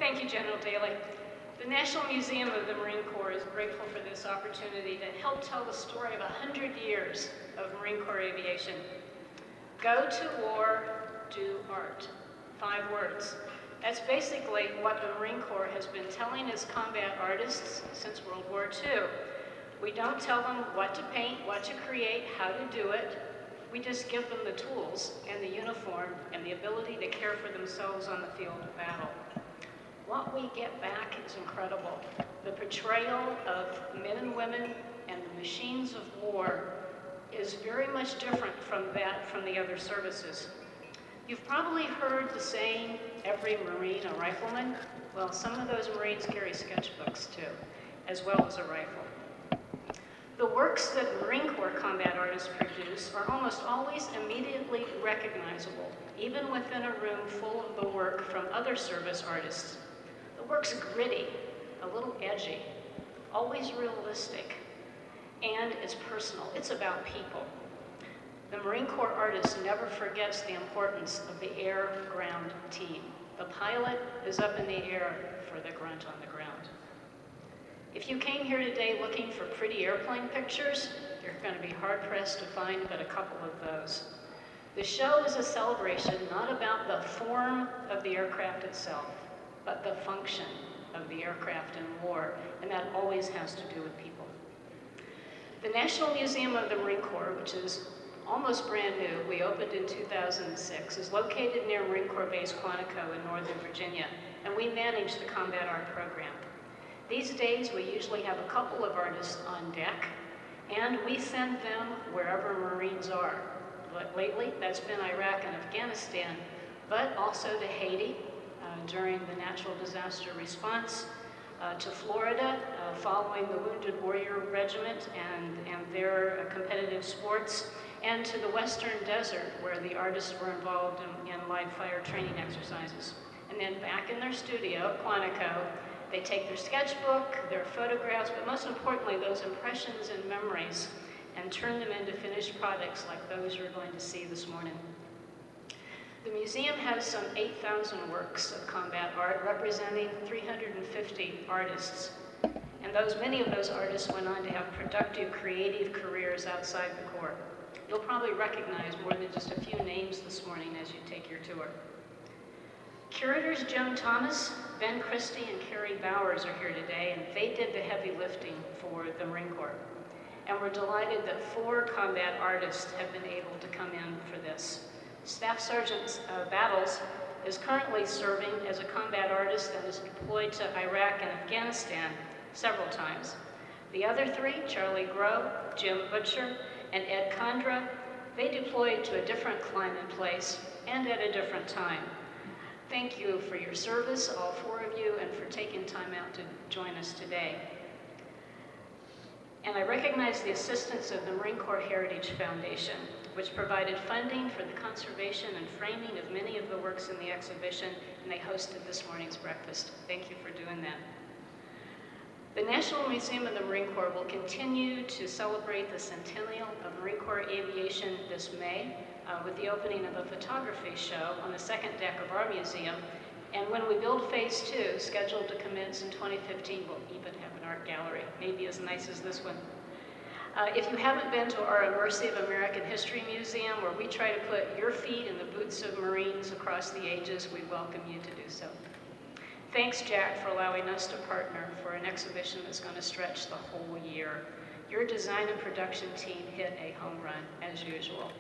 Thank you, General Daly. The National Museum of the Marine Corps is grateful for this opportunity to help tell the story of 100 years of Marine Corps aviation. Go to war, do art. 5 words. That's basically what the Marine Corps has been telling its combat artists since World War II. We don't tell them what to paint, what to create, how to do it. We just give them the tools and the uniform and the ability to care for themselves on the field of battle. What we get back is incredible. The portrayal of men and women and the machines of war is very much different from that from the other services. You've probably heard the saying, every Marine a rifleman. Well, some of those Marines carry sketchbooks too, as well as a rifle. The works that Marine Corps combat artists produce are almost always immediately recognizable, even within a room full of the work from other service artists. The work's gritty, a little edgy, always realistic, and it's personal. It's about people. The Marine Corps artist never forgets the importance of the air-ground team. The pilot is up in the air for the grunt on the ground. If you came here today looking for pretty airplane pictures, you're going to be hard-pressed to find but a couple of those. The show is a celebration not about the form of the aircraft itself, but the function of the aircraft in war, and that always has to do with people. The National Museum of the Marine Corps, which is almost brand new, we opened in 2006, is located near Marine Corps Base Quantico in Northern Virginia, and we manage the combat art program. These days, we usually have a couple of artists on deck, and we send them wherever Marines are. But lately, that's been Iraq and Afghanistan, but also to Haiti during the natural disaster response, to Florida following the Wounded Warrior Regiment and their competitive sports, and to the Western Desert where the artists were involved in live fire training exercises. And then back in their studio, Quantico, they take their sketchbook, their photographs, but most importantly, those impressions and memories, and turn them into finished products like those you're going to see this morning. The museum has some 8,000 works of combat art representing 350 artists. And many of those artists went on to have productive, creative careers outside the Corps. You'll probably recognize more than just a few names this morning as you take your tour. Curators Joan Thomas, Ben Christie, and Carrie Bowers are here today, and they did the heavy lifting for the Marine Corps. And we're delighted that 4 combat artists have been able to come in for this. Staff Sergeant Battles is currently serving as a combat artist and is deployed to Iraq and Afghanistan several times. The other 3, Charlie Groh, Jim Butcher, and Ed Condra, they deployed to a different climate place and at a different time. Thank you for your service, all 4 of you, and for taking time out to join us today. And I recognize the assistance of the Marine Corps Heritage Foundation, which provided funding for the conservation and framing of many of the works in the exhibition, and they hosted this morning's breakfast. Thank you for doing that. The National Museum of the Marine Corps will continue to celebrate the centennial of Marine Corps aviation this May with the opening of a photography show on the 2nd deck of our museum. And when we build phase 2, scheduled to commence in 2015, we'll even have an art gallery, maybe as nice as this one. If you haven't been to our immersive American History Museum, where we try to put your feet in the boots of Marines across the ages, we welcome you to do so. Thanks, Jack, for allowing us to partner for an exhibition that's going to stretch the whole year. Your design and production team hit a home run, as usual.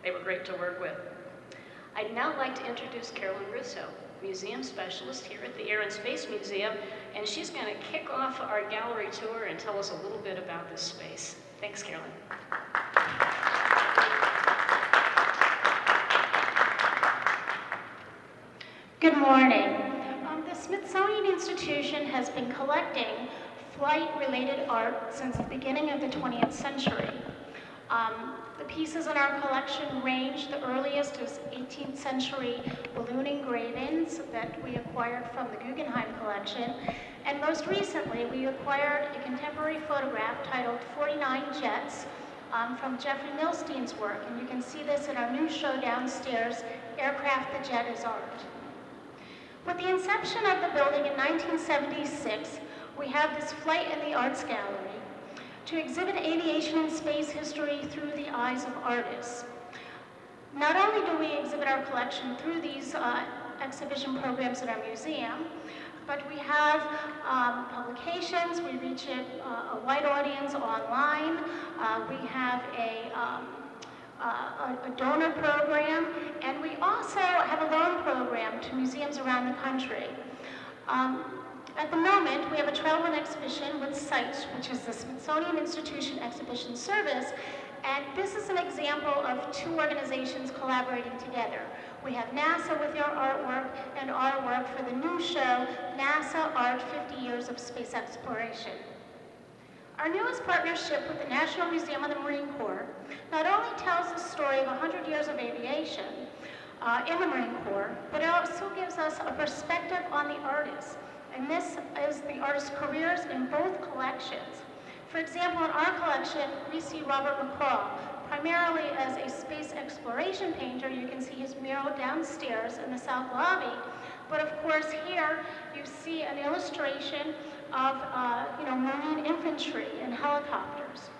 They were great to work with. I'd now like to introduce Carolyn Russo, museum specialist here at the Air and Space Museum, and she's going to kick off our gallery tour and tell us a little bit about this space. Thanks, Carolyn. Good morning. The Smithsonian Institution has been collecting flight-related art since the beginning of the 20th century. The pieces in our collection range. The earliest is 18th century balloon engravings that we acquired from the Guggenheim collection. And most recently, we acquired a contemporary photograph titled 49 Jets from Jeffrey Milstein's work. And you can see this in our new show downstairs, Aircraft the Jet is Art. With the inception of the building in 1976, we have this Flight in the Arts Gallery to exhibit aviation and space history through the eyes of artists. Not only do we exhibit our collection through these exhibition programs in our museum, but we have publications, we reach a wide audience online, we have a donor program, and we also have a loan program to museums around the country. At the moment, we have a travel exhibition with SITE, which is the Smithsonian Institution Exhibition Service, and this is an example of two organizations collaborating together. We have NASA with their artwork and our work for the new show, NASA Art 50 Years of Space Exploration. Our newest partnership with the National Museum of the Marine Corps not only tells the story of 100 years of aviation in the Marine Corps, but it also gives us a perspective on the artists. And this is the artists' careers in both collections. For example, in our collection, we see Robert McCall, primarily as a space exploration painter. You can see his mural downstairs in the south lobby. But of course, here you see an illustration of marine infantry and helicopters.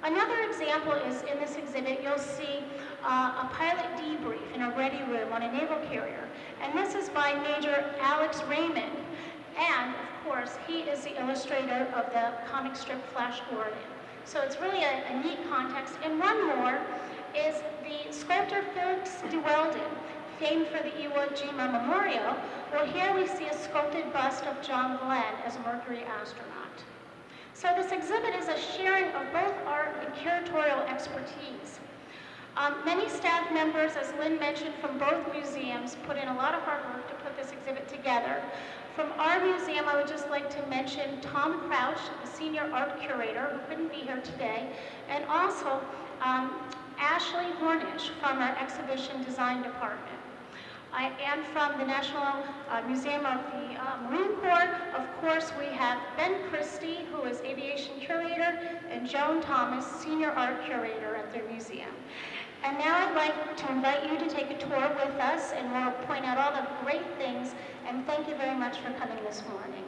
Another example is in this exhibit, you'll see a pilot debrief in a ready room on a naval carrier. And this is by Major Alex Raymond. And of course, he is the illustrator of the comic strip Flash Gordon. So it's really a neat context. And one more is the sculptor Felix de Weldon, famed for the Iwo Jima Memorial. Well, here we see a sculpted bust of John Glenn as a Mercury astronaut. So this exhibit is a sharing of both art and curatorial expertise. Many staff members, as Lynn mentioned, from both museums put in a lot of hard work to put this exhibit together. From our museum, I would just like to mention Tom Crouch, the senior art curator, who couldn't be here today, and also Ashley Hornish from our exhibition design department. And from the National Museum of the Marine Corps, of course, we have Ben Christie, who is aviation curator, and Joan Thomas, senior art curator at their museum. And now I'd like to invite you to take a tour with us, and we'll point out all the great things, and thank you very much for coming this morning.